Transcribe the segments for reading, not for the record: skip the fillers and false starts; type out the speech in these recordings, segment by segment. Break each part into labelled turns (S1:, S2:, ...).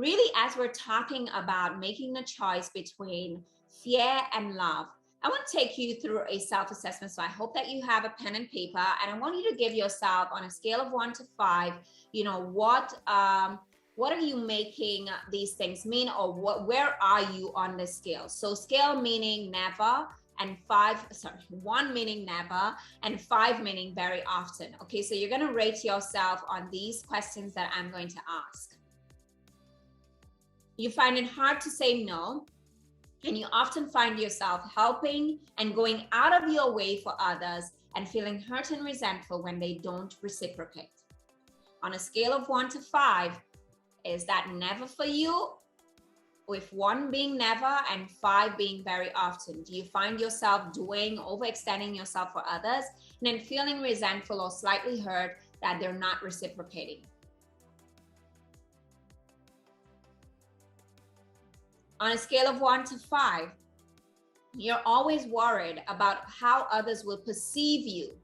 S1: really, as we're talking about making a choice between fear and love, I want to take you through a self-assessment. So I hope that you have a pen and paper, and I want you to give yourself on a scale of 1 to 5, what are you making these things mean, or where are you on this scale? So scale meaning never, and 1 meaning never, and 5 meaning very often. Okay, so you're going to rate yourself on these questions that I'm going to ask. You find it hard to say no, and you often find yourself helping and going out of your way for others and feeling hurt and resentful when they don't reciprocate. On a scale of 1 to 5, is that never for you? With 1 being never and 5 being very often. Do you find yourself overextending yourself for others and then feeling resentful or slightly hurt that they're not reciprocating? On a scale of 1 to 5, you're always worried about how others will perceive you.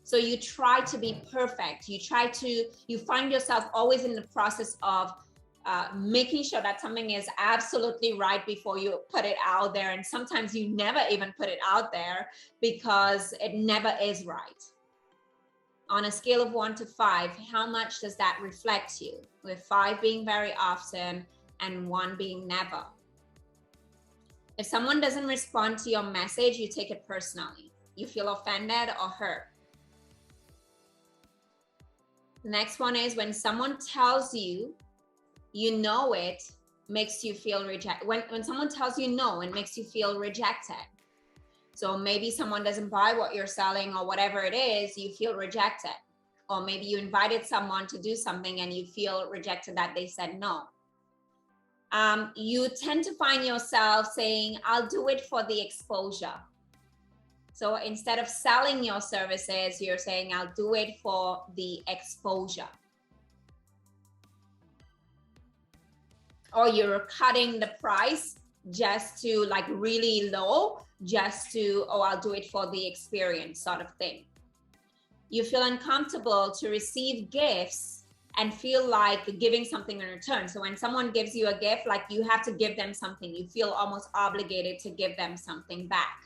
S1: So you try to be perfect. You find yourself always in the process of making sure that something is absolutely right before you put it out there. And sometimes you never even put it out there because it never is right. On a scale of 1 to 5, how much does that reflect you? With 5 being very often and 1 being never. If someone doesn't respond to your message, you take it personally. You feel offended or hurt. The next one is when someone tells you, you know it, makes you feel rejected. When someone tells you no, it makes you feel rejected. So maybe someone doesn't buy what you're selling or whatever it is, you feel rejected. Or maybe you invited someone to do something and you feel rejected that they said no. You tend to find yourself saying, I'll do it for the exposure. So instead of selling your services, you're saying, I'll do it for the exposure. Or you're cutting the price just to like really low, I'll do it for the experience sort of thing. You feel uncomfortable to receive gifts and feel like giving something in return. So when someone gives you a gift, like you have to give them something, you feel almost obligated to give them something back.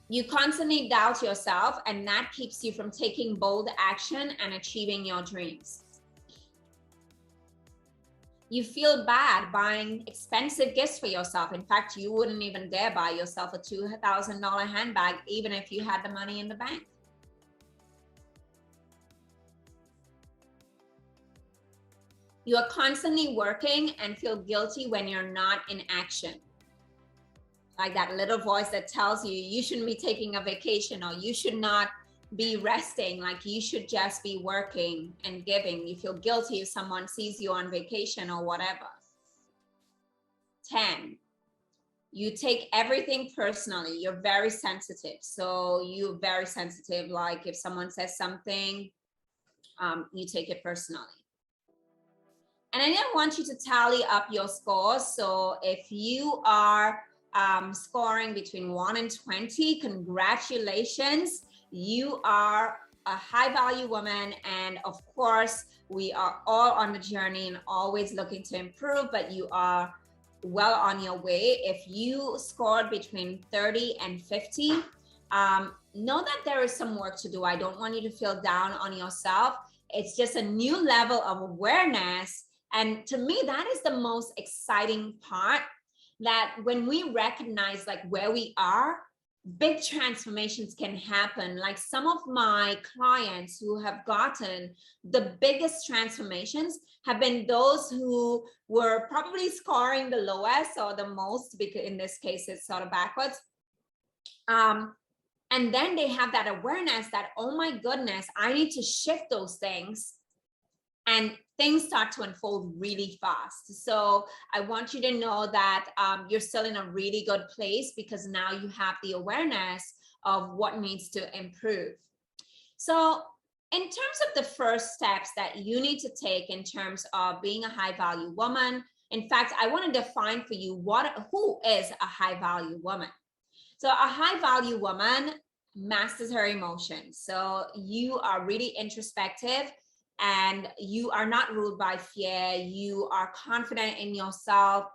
S1: You constantly doubt yourself, and that keeps you from taking bold action and achieving your dreams. You feel bad buying expensive gifts for yourself. In fact, you wouldn't even dare buy yourself a $2,000 handbag, even if you had the money in the bank. You are constantly working and feel guilty when you're not in action. Like that little voice that tells you, you shouldn't be taking a vacation, or you should not be resting, like you should just be working and giving. You feel guilty if someone sees you on vacation or whatever. 10, you take everything personally. You're very sensitive. So you're very sensitive. Like if someone says something, you take it personally. And I didn't want you to tally up your scores. So if you are scoring between 1 and 20, congratulations. You are a high value woman. And of course, we are all on the journey and always looking to improve, but you are well on your way. If you scored between 30 and 50, know that there is some work to do. I don't want you to feel down on yourself. It's just a new level of awareness. And to me, that is the most exciting part, that when we recognize like where we are, big transformations can happen. Like some of my clients who have gotten the biggest transformations have been those who were probably scoring the lowest or the most, because in this case, it's sort of backwards. And then they have that awareness that, oh my goodness, I need to shift those things, and things start to unfold really fast. So I want you to know that you're still in a really good place, because now you have the awareness of what needs to improve. So in terms of the first steps that you need to take in terms of being a high value woman, in fact, I want to define for you who is a high value woman. So a high value woman masters her emotions. So you are really introspective. and you are not ruled by fear. You are confident in yourself.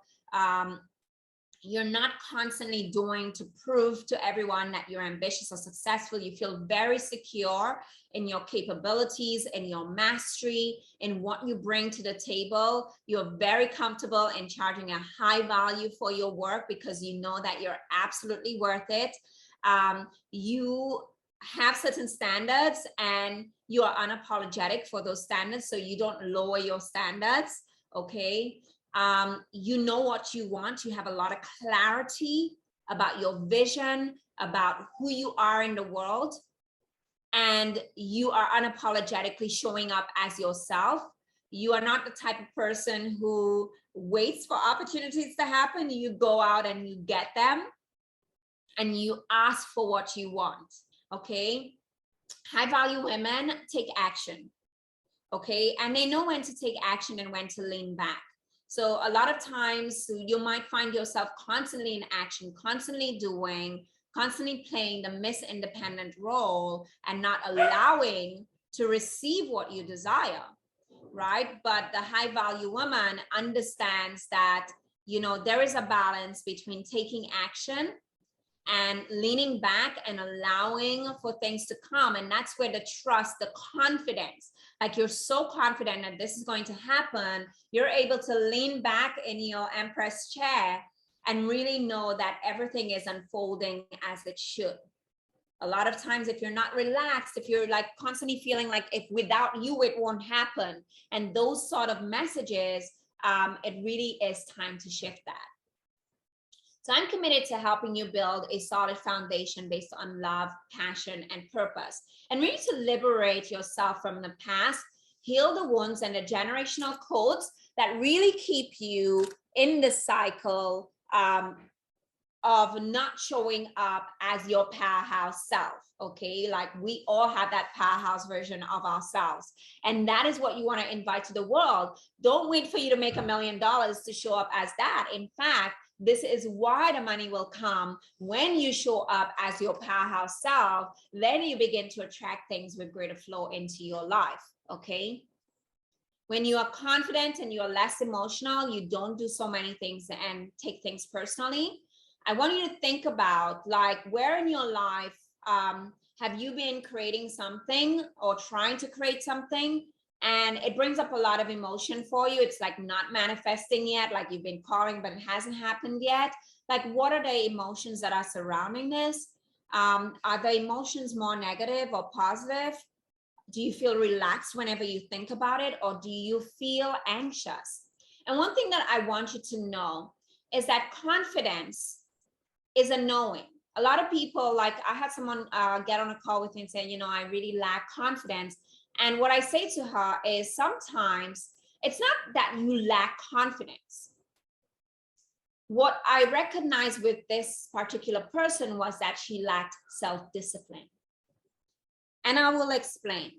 S1: You're not constantly doing to prove to everyone that you're ambitious or successful. You feel very secure in your capabilities, in your mastery, in what you bring to the table. You're very comfortable in charging a high value for your work because you know that you're absolutely worth it. You have certain standards and you are unapologetic for those standards, so you don't lower your standards, okay? You know what you want. You have a lot of clarity about your vision, about who you are in the world, and you are unapologetically showing up as yourself. You are not the type of person who waits for opportunities to happen. You go out and you get them, and you ask for what you want, okay? High value women take action, okay? And they know when to take action and when to lean back. So a lot of times you might find yourself constantly in action, constantly doing, constantly playing the Miss Independent role and not allowing to receive what you desire, right? But the high value woman understands that, you know, there is a balance between taking action and leaning back and allowing for things to come. And that's where the trust, the confidence, like you're so confident that this is going to happen, you're able to lean back in your Empress chair and really know that everything is unfolding as it should. A lot of times, if you're not relaxed, if you're like constantly feeling like if without you, it won't happen, and those sort of messages, it really is time to shift that. So I'm committed to helping you build a solid foundation based on love, passion, and purpose, and really to liberate yourself from the past, heal the wounds and the generational codes that really keep you in the cycle of not showing up as your powerhouse self, okay? Like we all have that powerhouse version of ourselves. And that is what you want to invite to the world. Don't wait for you to make $1 million to show up as that. In fact, this is why the money will come when you show up as your powerhouse self. Then you begin to attract things with greater flow into your life, okay? When you are confident and you're less emotional, you don't do so many things and take things personally. I want you to think about, like, where in your life have you been creating something or trying to create something, and it brings up a lot of emotion for you? It's like not manifesting yet, like you've been calling, but it hasn't happened yet. Like, what are the emotions that are surrounding this? Are the emotions more negative or positive? Do you feel relaxed whenever you think about it, or do you feel anxious? And one thing that I want you to know is that confidence is a knowing. A lot of people, like I had someone get on a call with me and say, you know, I really lack confidence. And what I say to her is sometimes it's not that you lack confidence. What I recognized with this particular person was that she lacked self-discipline. And I will explain.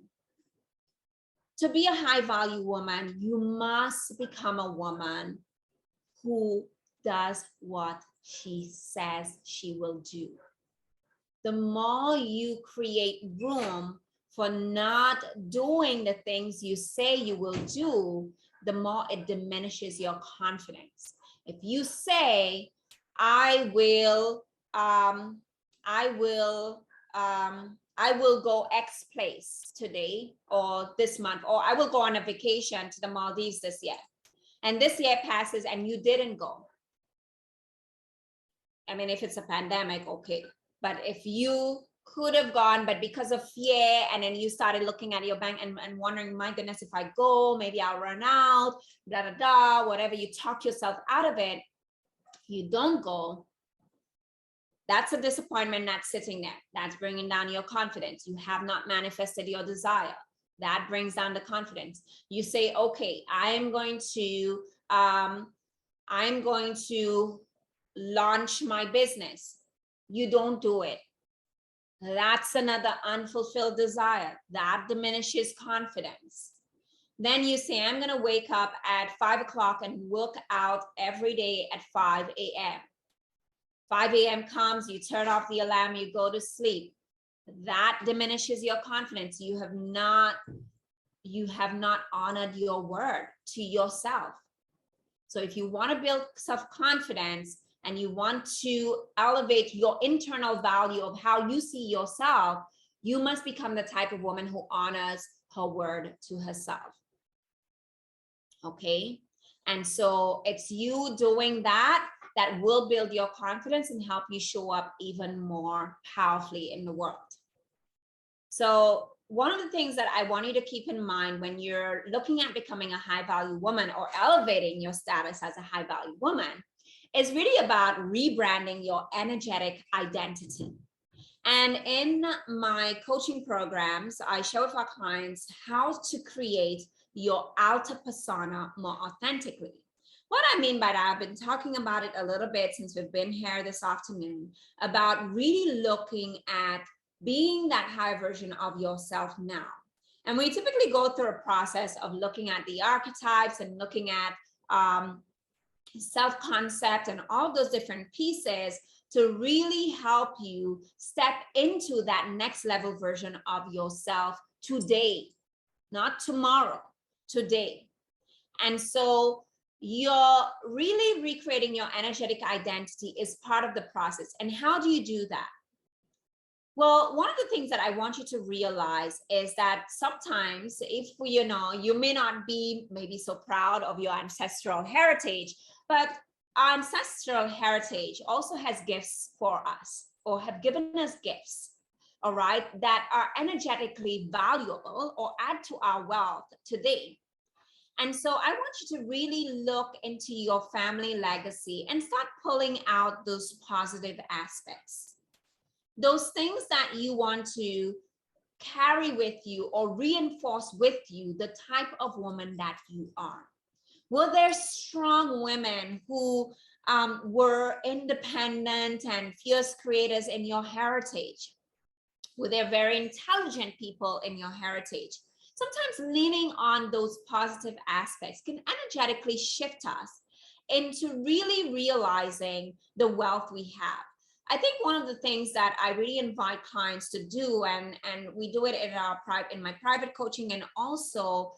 S1: To be a high value woman, you must become a woman who does what she says she will do. The more you create room for not doing the things you say you will do, the more it diminishes your confidence. If you say, I will go X place today or this month, or I will go on a vacation to the Maldives this year, and this year passes and you didn't go. I mean, if it's a pandemic, okay. But if you could have gone, but because of fear, and then you started looking at your bank and wondering, my goodness, if I go, maybe I'll run out, whatever, you talk yourself out of it, you don't go. That's a disappointment that's sitting there. That's bringing down your confidence. You have not manifested your desire. That brings down the confidence. You say, okay, I'm going to launch my business. You don't do it. That's another unfulfilled desire. That diminishes confidence. Then you say, I'm going to wake up at 5 o'clock and work out every day at 5 a.m. 5 a.m. comes, you turn off the alarm, you go to sleep. That diminishes your confidence. You have not you have not honored your word to yourself. So if you want to build self-confidence and you want to elevate your internal value of how you see yourself, you must become the type of woman who honors her word to herself. Okay? And so it's you doing that that will build your confidence and help you show up even more powerfully in the world. So one of the things that I want you to keep in mind when you're looking at becoming a high value woman or elevating your status as a high value woman is really about rebranding your energetic identity. And in my coaching programs, I share with our clients how to create your outer persona more authentically. What I mean by that, I've been talking about it a little bit since we've been here this afternoon, about really looking at being that high version of yourself now. And we typically go through a process of looking at the archetypes and looking at self-concept and all those different pieces to really help you step into that next level version of yourself today, not tomorrow, today. And so you're really recreating your energetic identity is part of the process. And how do you do that? Well, one of the things that I want you to realize is that sometimes if you may not be maybe so proud of your ancestral heritage, but our ancestral heritage also has gifts for us or have given us gifts, all right, that are energetically valuable or add to our wealth today. And so I want you to really look into your family legacy and start pulling out those positive aspects. Those things that you want to carry with you or reinforce with you the type of woman that you are. Were there strong women who were independent and fierce creators in your heritage? Were there very intelligent people in your heritage? Sometimes leaning on those positive aspects can energetically shift us into really realizing the wealth we have. I think one of the things that I really invite clients to do, and we do it in my private coaching and also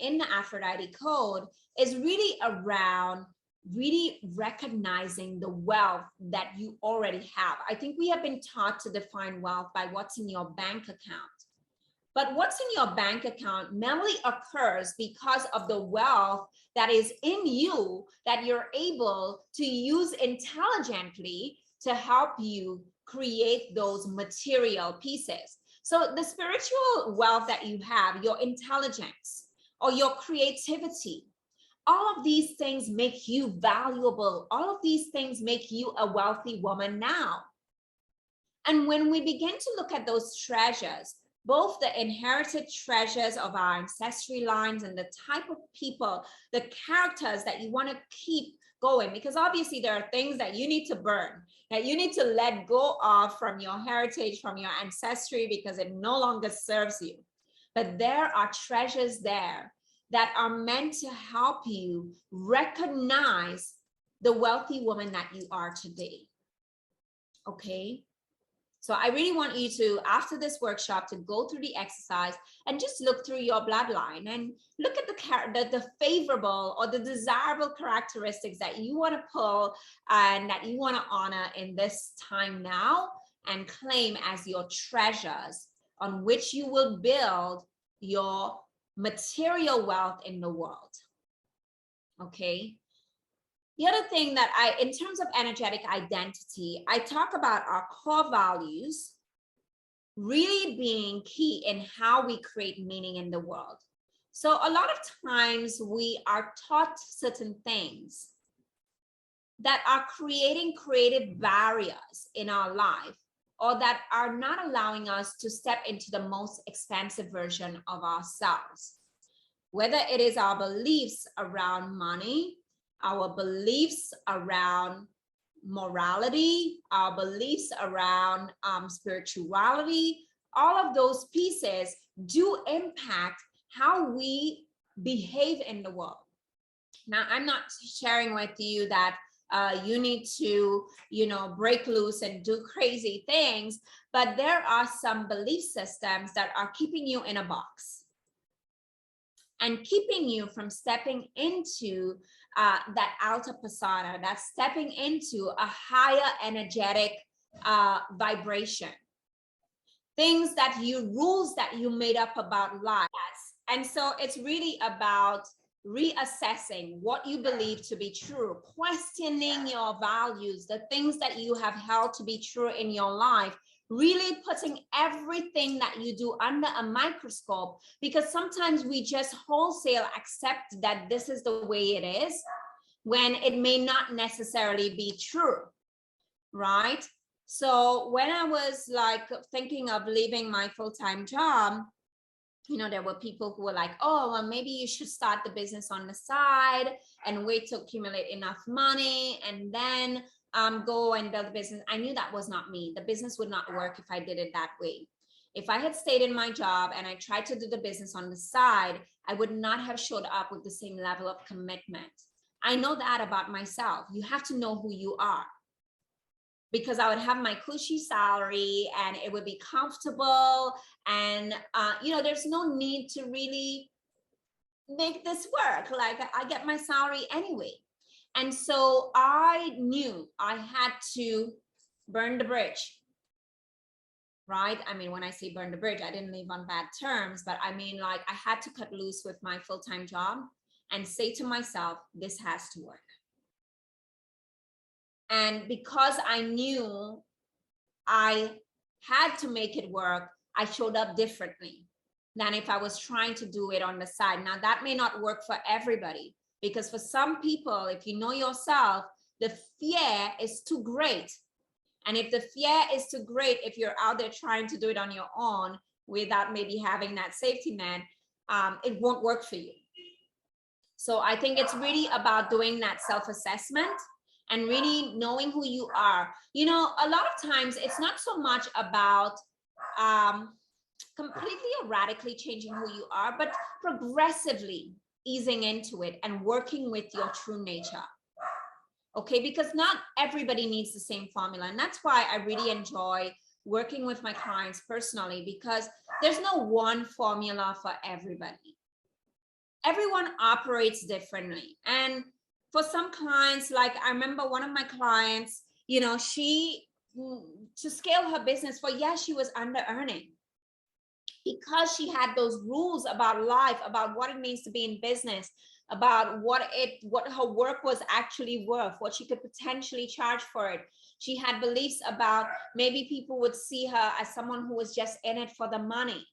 S1: in the Aphrodite Code, is really around really recognizing the wealth that you already have. I think we have been taught to define wealth by what's in your bank account. But what's in your bank account mainly occurs because of the wealth that is in you that you're able to use intelligently to help you create those material pieces. So the spiritual wealth that you have, your intelligence or your creativity, all of these things make you valuable. All of these things make you a wealthy woman now. And when we begin to look at those treasures, both the inherited treasures of our ancestry lines and the type of people, the characters that you want to keep going, because obviously there are things that you need to burn, that you need to let go of from your heritage, from your ancestry, because it no longer serves you. But there are treasures there that are meant to help you recognize the wealthy woman that you are today. Okay? So I really want you to, after this workshop, to go through the exercise and just look through your bloodline and look at the favorable or the desirable characteristics that you want to pull and that you want to honor in this time now and claim as your treasures on which you will build your material wealth in the world. Okay? The other thing that in terms of energetic identity, I talk about our core values really being key in how we create meaning in the world. So a lot of times we are taught certain things that are creating creative barriers in our life or that are not allowing us to step into the most expansive version of ourselves. Whether it is our beliefs around money, our beliefs around morality, our beliefs around spirituality, all of those pieces do impact how we behave in the world. Now, I'm not sharing with you that you need to, break loose and do crazy things, but there are some belief systems that are keeping you in a box. and keeping you from stepping into that alta persona, that's stepping into a higher energetic vibration. Things that rules that you made up about life. And so it's really about reassessing what you believe to be true, questioning your values, the things that you have held to be true in your life, really putting everything that you do under a microscope, because sometimes we just wholesale accept that this is the way it is when it may not necessarily be true, right? So when I was like thinking of leaving my full-time job, you know, there were people who were like, oh, well, maybe you should start the business on the side and wait to accumulate enough money and then go and build a business. I knew that was not me. The business would not work if I did it that way. If I had stayed in my job and I tried to do the business on the side, I would not have showed up with the same level of commitment. I know that about myself. You have to know who you are. Because I would have my cushy salary and it would be comfortable. And, you know, there's no need to really make this work. Like I get my salary anyway. And so I knew I had to burn the bridge, right? I mean, when I say burn the bridge, I didn't leave on bad terms, but I mean, like I had to cut loose with my full-time job and say to myself, this has to work. And because I knew I had to make it work, I showed up differently than if I was trying to do it on the side. Now, that may not work for everybody, because for some people, if you know yourself, the fear is too great. And if the fear is too great, if you're out there trying to do it on your own without maybe having that safety net, it won't work for you. So I think it's really about doing that self-assessment and really knowing who you are. You know, a lot of times it's not so much about completely or radically changing who you are, but progressively easing into it and working with your true nature. Okay, because not everybody needs the same formula. And that's why I really enjoy working with my clients personally, because there's no one formula for everybody. Everyone operates differently. And for some clients, like I remember one of my clients, you know, she, to scale her business, for yes, she was under earning because she had those rules about life, about what it means to be in business, about what her work was actually worth, what she could potentially charge for it. She had beliefs about maybe people would see her as someone who was just in it for the money,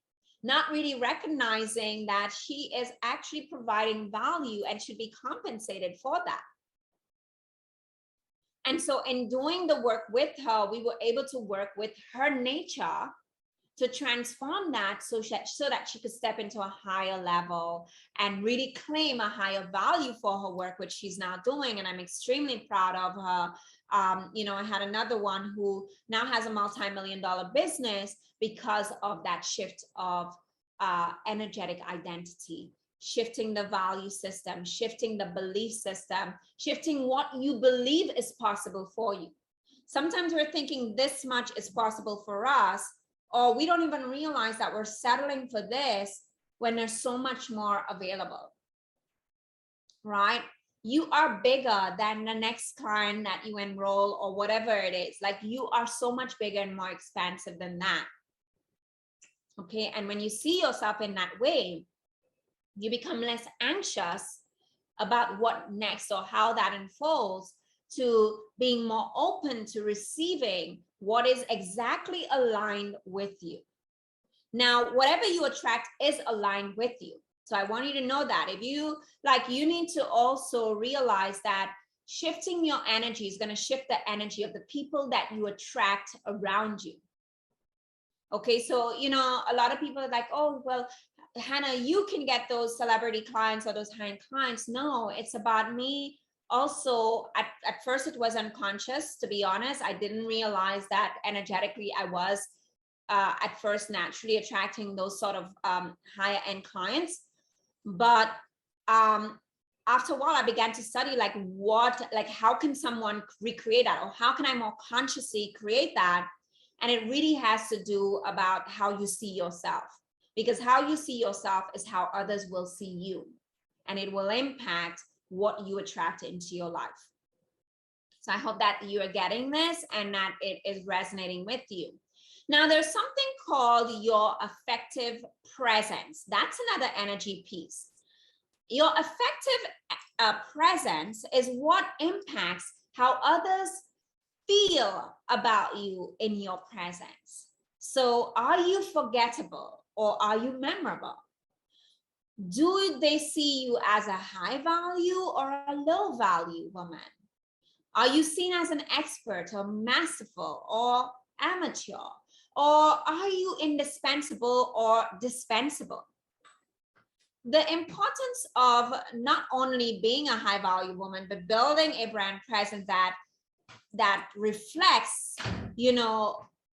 S1: not really recognizing that she is actually providing value and should be compensated for that. And so in doing the work with her, we were able to work with her nature to transform that so that she could step into a higher level and really claim a higher value for her work, which she's now doing. And I'm extremely proud of her. You know, I had another one who now has a multi-million-dollar business because of that shift of energetic identity, shifting the value system, shifting the belief system, shifting what you believe is possible for you. Sometimes we're thinking this much is possible for us, or we don't even realize that we're settling for this when there's so much more available, right? You are bigger than the next client that you enroll or whatever it is. Like you are so much bigger and more expansive than that. Okay, and when you see yourself in that way, you become less anxious about what next or how that unfolds, to being more open to receiving what is exactly aligned with you. Now, whatever you attract is aligned with you. So I want you to know that. If you like, you need to also realize that shifting your energy is going to shift the energy of the people that you attract around you. Okay, so, you know, a lot of people are like, oh, well, Hannah, you can get those celebrity clients or those high-end clients. No, it's about me. Also, at first it was unconscious, to be honest. I didn't realize that energetically I was at first naturally attracting those sort of higher end clients. But after a while, I began to study like how can someone recreate that, or how can I more consciously create that? And it really has to do about how you see yourself. because how you see yourself is how others will see you, and it will impact what you attract into your life. So I hope that you are getting this and that it is resonating with you. Now, there's something called your affective presence. That's another energy piece. Your affective presence is what impacts how others feel about you in your presence. So are you forgettable or are you memorable? Do they see you as a high value or a low value woman? Are you seen as an expert or masterful or amateur? Or are you indispensable or dispensable? The importance of not only being a high value woman, but building a brand presence that reflects,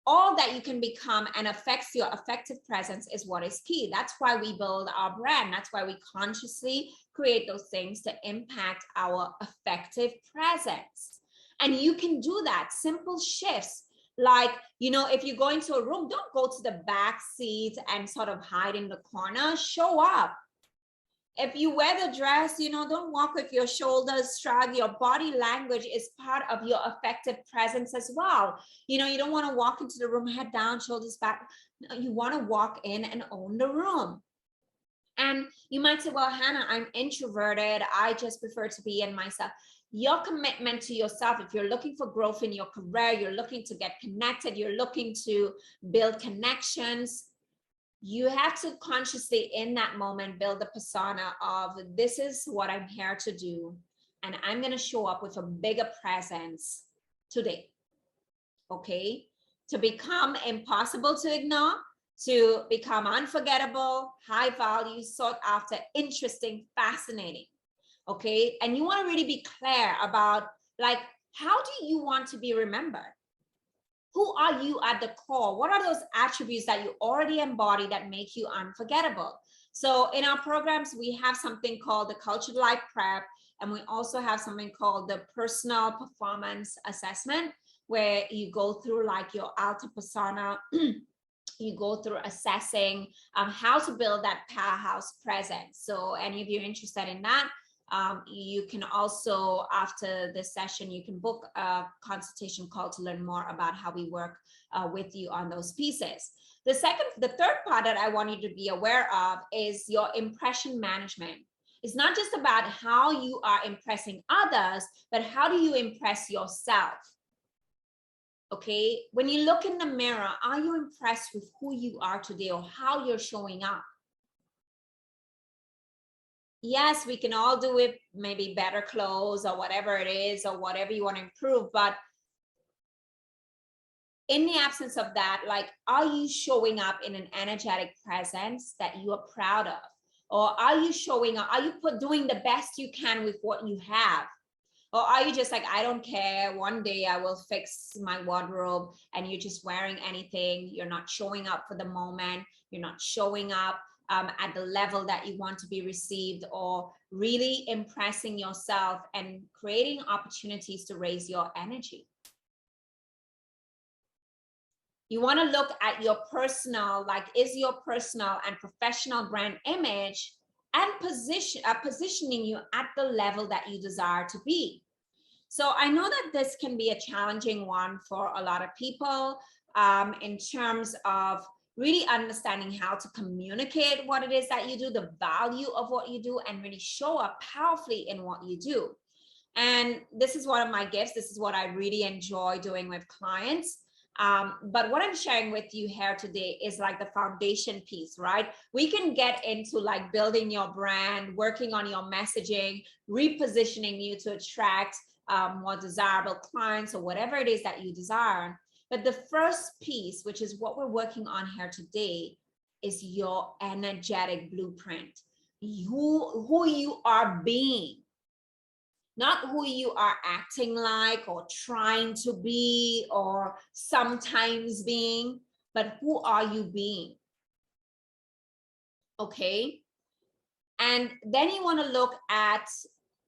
S1: all that you can become and affects your affective presence is what is key. That's why we build our brand. That's why we consciously create those things to impact our affective presence. And you can do that, simple shifts. Like, if you go into a room, don't go to the back seat and sort of hide in the corner, show up. If you wear the dress, don't walk with your shoulders shrugged. Your body language is part of your affective presence as well. You don't want to walk into the room, head down, shoulders back. No, you want to walk in and own the room. And you might say, well, Hannah, I'm introverted. I just prefer to be in myself. Your commitment to yourself, if you're looking for growth in your career, you're looking to get connected, you're looking to build connections, you have to consciously in that moment build the persona of, this is what I'm here to do, and I'm going to show up with a bigger presence today. Okay, to become impossible to ignore, to become unforgettable, high value, sought after, interesting, fascinating. Okay, and you want to really be clear about, like, how do you want to be remembered? Who are you at the core? What are those attributes that you already embody that make you unforgettable? So in our programs, we have something called the Cultured Life Prep, and we also have something called the Personal Performance Assessment, where you go through like your alter persona. You go through assessing how to build that powerhouse presence. So any of you interested in that, you can also, after this session, you can book a consultation call to learn more about how we work with you on those pieces. The third part that I want you to be aware of is your impression management. It's not just about how you are impressing others, but how do you impress yourself? Okay, when you look in the mirror, are you impressed with who you are today or how you're showing up? Yes, we can all do it, maybe better clothes or whatever it is, or whatever you want to improve. But in the absence of that, like, are you showing up in an energetic presence that you are proud of? Or are you showing up, are you doing the best you can with what you have? Or are you just like, I don't care, one day I will fix my wardrobe, and you're just wearing anything? You're not showing up for the moment. You're not showing up at the level that you want to be received, or really impressing yourself and creating opportunities to raise your energy. You want to look at your personal, like, is your personal and professional brand image and positioning you at the level that you desire to be. So I know that this can be a challenging one for a lot of people in terms of really understanding how to communicate what it is that you do, the value of what you do, and really show up powerfully in what you do. And this is one of my gifts. This is what I really enjoy doing with clients. But what I'm sharing with you here today is like the foundation piece, right? We can get into like building your brand, working on your messaging, repositioning you to attract more desirable clients or whatever it is that you desire. But the first piece, which is what we're working on here today, is your energetic blueprint. Who you are being. Not who you are acting like or trying to be or sometimes being, but who are you being? Okay. And then you want to look at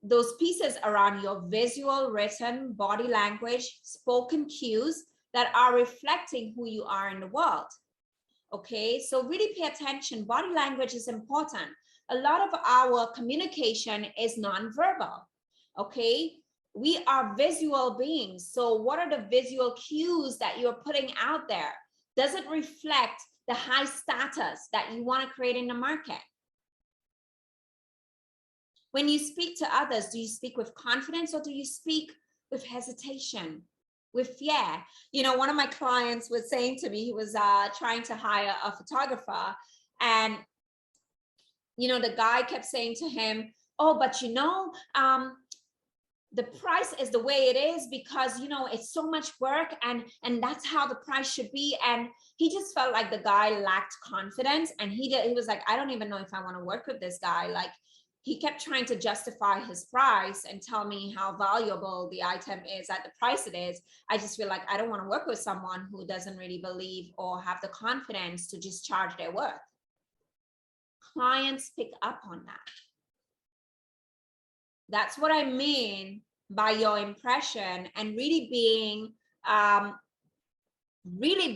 S1: those pieces around your visual, written, body language, spoken cues that are reflecting who you are in the world. Okay, so really pay attention. Body language is important. A lot of our communication is nonverbal. Okay, we are visual beings. So what are the visual cues that you're putting out there? Does it reflect the high status that you want to create in the market? When you speak to others, do you speak with confidence or do you speak with hesitation, with fear? You know, one of my clients was saying to me, he was trying to hire a photographer, and you know, the guy kept saying to him, oh, but you know, the price is the way it is because, you know, it's so much work, and that's how the price should be. And he just felt like the guy lacked confidence, and he was like, I don't even know if I want to work with this guy. Like, he kept trying to justify his price and tell me how valuable the item is at the price it is. I just feel like I don't want to work with someone who doesn't really believe or have the confidence to just charge their worth. Clients pick up on that. That's what I mean by your impression, and really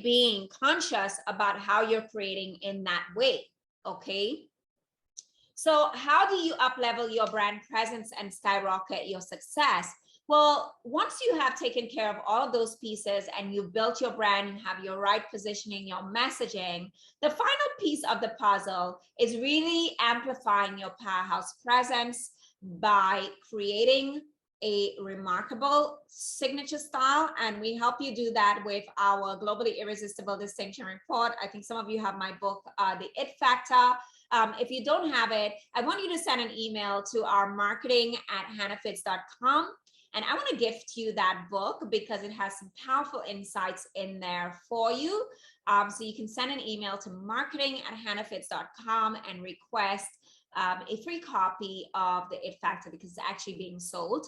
S1: being conscious about how you're creating in that way. Okay. So how do you up level your brand presence and skyrocket your success? Well, once you have taken care of all of those pieces and you've built your brand, you have your right positioning, your messaging, the final piece of the puzzle is really amplifying your powerhouse presence by creating a remarkable signature style. And we help you do that with our Globally Irresistible Distinction Report. I think some of you have my book, The It Factor. If you don't have it, I want you to send an email to our marketing@hannahfitz.com. And I want to gift you that book because it has some powerful insights in there for you. So you can send an email to marketing@hannahfitz.com and request a free copy of The It Factor because it's actually being sold.